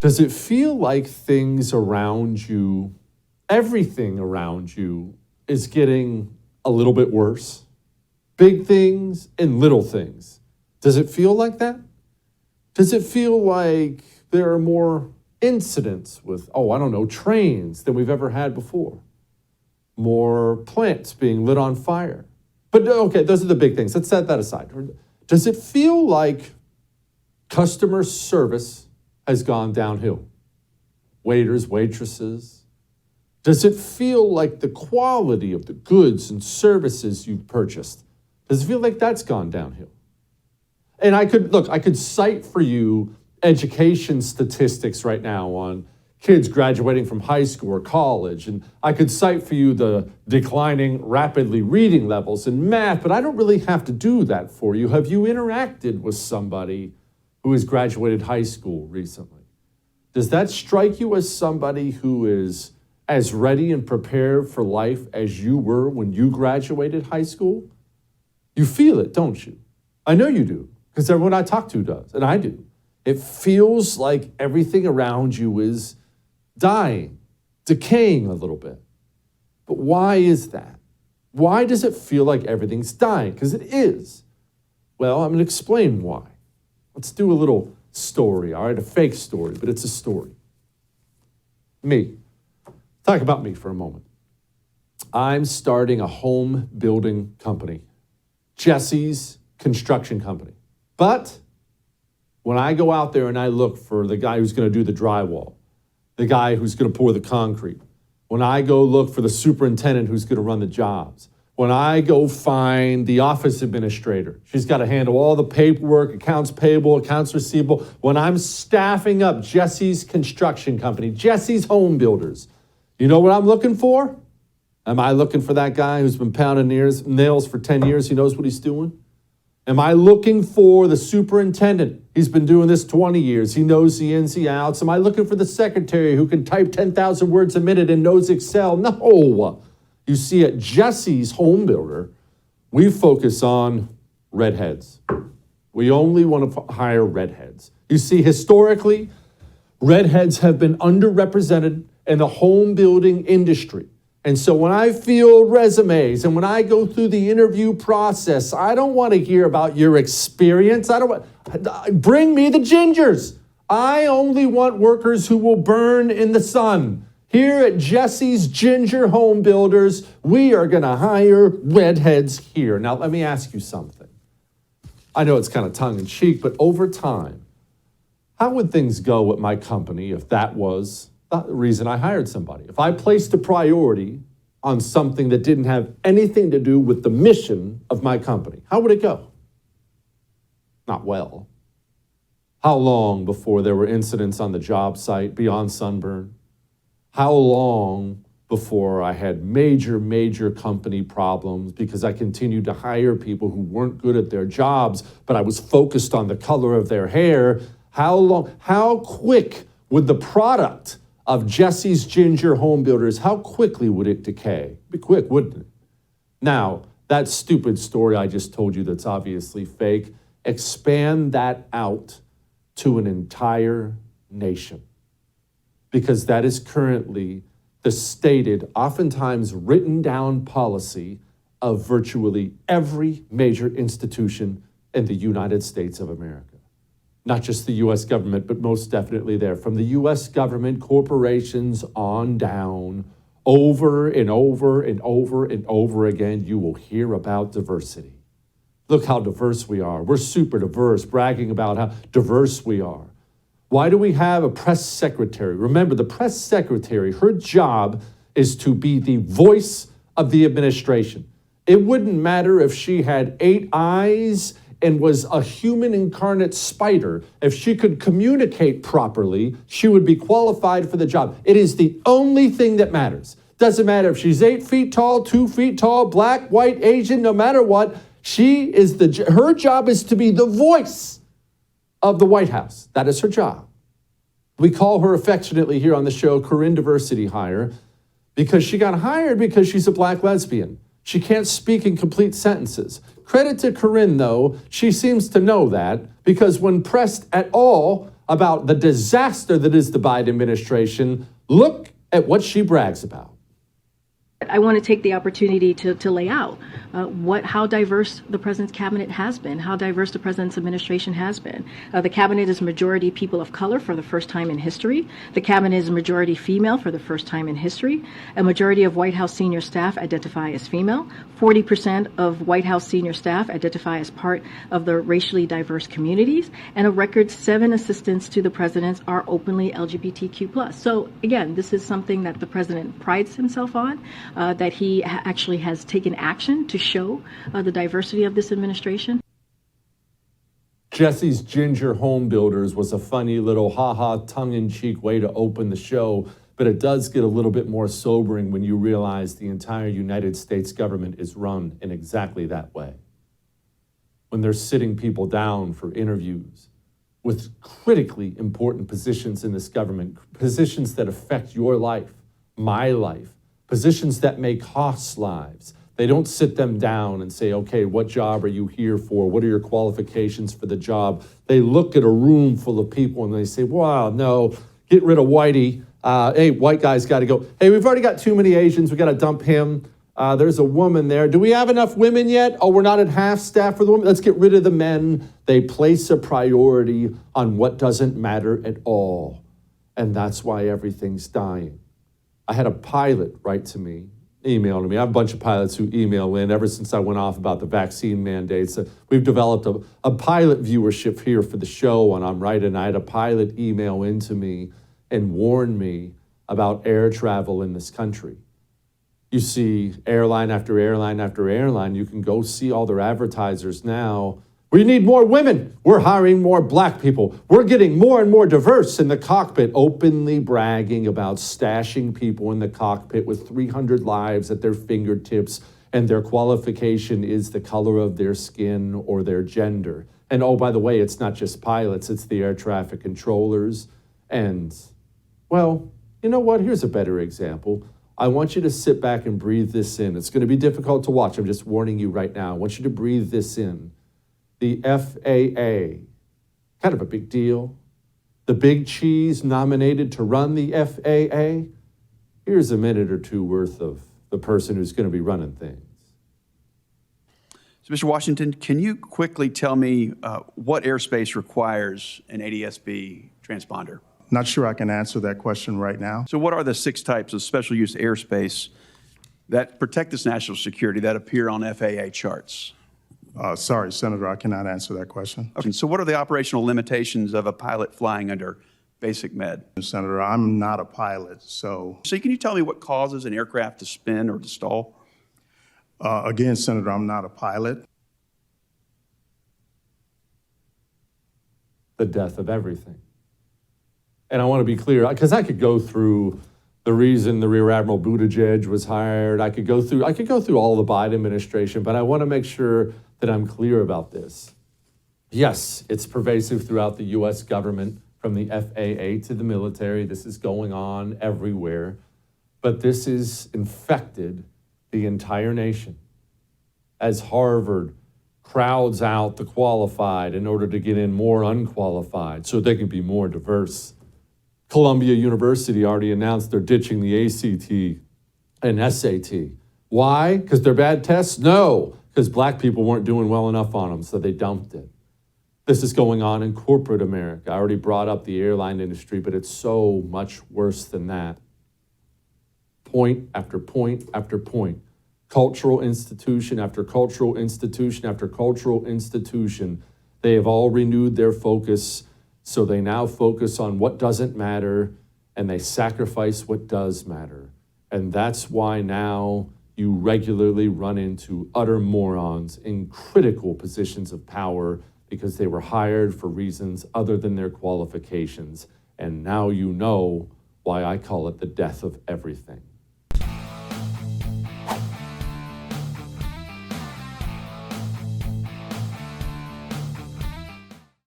Does it feel like things around you, everything around you, is getting a little bit worse? Big things and little things. Does it feel like that? Does it feel like there are more incidents with, trains than we've ever had before? More plants being lit on fire. But okay, those are the big things. Let's set that aside. Does it feel like customer service has gone downhill? Waiters, waitresses. Does it feel like the quality of the goods and services you've purchased, does it feel like that's gone downhill? And I could cite for you education statistics right now on kids graduating from high school or college, and I could cite for you the declining rapidly reading levels in math, but I don't really have to do that for you. Have you interacted with somebody who has graduated high school recently? Does that strike you as somebody who is as ready and prepared for life as you were when you graduated high school? You feel it, don't you? I know you do, because everyone I talk to does, and I do. It feels like everything around you is dying, decaying a little bit. But why is that? Why does it feel like everything's dying? Because it is. Well, I'm going to explain why. Let's do a little story, all right? A fake story, but it's a story. Me. Talk about me for a moment. I'm starting a home building company, Jesse's construction company. But when I go out there and I look for the guy who's going to do the drywall, the guy who's going to pour the concrete, when I go look for the superintendent who's going to run the jobs, when I go find the office administrator, she's got to handle all the paperwork, accounts payable, accounts receivable. When I'm staffing up Jesse's construction company, Jesse's Home Builders, you know what I'm looking for? Am I looking for that guy who's been pounding nails for 10 years? He knows what he's doing? Am I looking for the superintendent? He's been doing this 20 years. He knows the ins and outs. Am I looking for the secretary who can type 10,000 words a minute and knows Excel? No. You see, at Jesse's Home Builder, we focus on redheads. We only want to hire redheads. You see, historically, redheads have been underrepresented in the home building industry. And so when I field resumes and when I go through the interview process, I don't want to hear about your experience. Bring me the gingers. I only want workers who will burn in the sun. Here at Jesse's Ginger Home Builders, we are going to hire redheads here. Now, let me ask you something. I know it's kind of tongue-in-cheek, but over time, how would things go at my company if that was the reason I hired somebody? If I placed a priority on something that didn't have anything to do with the mission of my company, how would it go? Not well. How long before there were incidents on the job site beyond sunburn? How long before I had major company problems because I continued to hire people who weren't good at their jobs, but I was focused on the color of their hair? How quick would the product of Jesse's Ginger Home Builders, how quickly would it decay? It'd be quick, wouldn't it? Now, that stupid story I just told you that's obviously fake, expand that out to an entire nation. Because that is currently the stated, oftentimes written down policy of virtually every major institution in the United States of America. Not just the U.S. government, but most definitely there. From the U.S. government, corporations on down, over and over and over and over again, you will hear about diversity. Look how diverse we are. We're super diverse, bragging about how diverse we are. Why do we have a press secretary? Remember, the press secretary, her job is to be the voice of the administration. It wouldn't matter if she had 8 eyes and was a human incarnate spider. If she could communicate properly, she would be qualified for the job. It is the only thing that matters. Doesn't matter if she's 8 feet tall, 2 feet tall, black, white, Asian, no matter what. Her job is to be the voice of the White House. That is her job. We call her affectionately here on the show Karine Diversity Hire because she got hired because she's a black lesbian. She can't speak in complete sentences. Credit to Karine, though, she seems to know that because when pressed at all about the disaster that is the Biden administration, look at what she brags about. I want to take the opportunity to lay out how diverse the president's cabinet has been, how diverse the president's administration has been. The cabinet is majority people of color for the first time in history. The cabinet is majority female for the first time in history. A majority of White House senior staff identify as female. 40% of White House senior staff identify as part of the racially diverse communities. And a record 7 assistants to the president are openly LGBTQ+. So again, this is something that the president prides himself on. That he actually has taken action to show the diversity of this administration. Jesse's Ginger Home Builders was a funny little tongue-in-cheek way to open the show, but it does get a little bit more sobering when you realize the entire United States government is run in exactly that way. When they're sitting people down for interviews with critically important positions in this government, positions that affect your life, my life, positions that may cost lives. They don't sit them down and say, okay, what job are you here for? What are your qualifications for the job? They look at a room full of people and they say, wow, no, get rid of Whitey. Hey, white guy's got to go. Hey, we've already got too many Asians. We got to dump him. There's a woman there. Do we have enough women yet? Oh, we're not at half staff for the women. Let's get rid of the men. They place a priority on what doesn't matter at all. And that's why everything's dying. I had a pilot write to me, email to me. I have a bunch of pilots who email in ever since I went off about the vaccine mandates. We've developed a pilot viewership here for the show, and I'm writing. I had a pilot email into me and warn me about air travel in this country. You see airline after airline after airline. You can go see all their advertisers now. We need more women. We're hiring more black people. We're getting more and more diverse in the cockpit, openly bragging about stashing people in the cockpit with 300 lives at their fingertips, and their qualification is the color of their skin or their gender. And oh, by the way, it's not just pilots, it's the air traffic controllers. And, well, you know what? Here's a better example. I want you to sit back and breathe this in. It's going to be difficult to watch. I'm just warning you right now. I want you to breathe this in. The FAA, kind of a big deal. The big cheese nominated to run the FAA. Here's a minute or two worth of the person who's going to be running things. So, Mr. Washington, can you quickly tell me what airspace requires an ADS-B transponder? Not sure I can answer that question right now. So what are the 6 types of special use airspace that protect this national security that appear on FAA charts? Sorry, Senator, I cannot answer that question. Okay, so what are the operational limitations of a pilot flying under basic med? Senator, I'm not a pilot, so... So can you tell me what causes an aircraft to spin or to stall? Again, Senator, I'm not a pilot. The death of everything. And I want to be clear, because I could go through the reason the Rear Admiral Buttigieg was hired. I could go through all the Biden administration, but I want to make sure that I'm clear about this. Yes, it's pervasive throughout the U.S. government, from the FAA to the military. This is going on everywhere. But this has infected the entire nation. As Harvard crowds out the qualified in order to get in more unqualified so they can be more diverse. Columbia University already announced they're ditching the ACT and SAT. Why? Because they're bad tests? No, because black people weren't doing well enough on them, so they dumped it. This is going on in corporate America. I already brought up the airline industry, but it's so much worse than that. Point after point after point. Cultural institution after cultural institution after cultural institution. They have all renewed their focus, so they now focus on what doesn't matter, and they sacrifice what does matter. And that's why now you regularly run into utter morons in critical positions of power because they were hired for reasons other than their qualifications. And now you know why I call it the death of everything.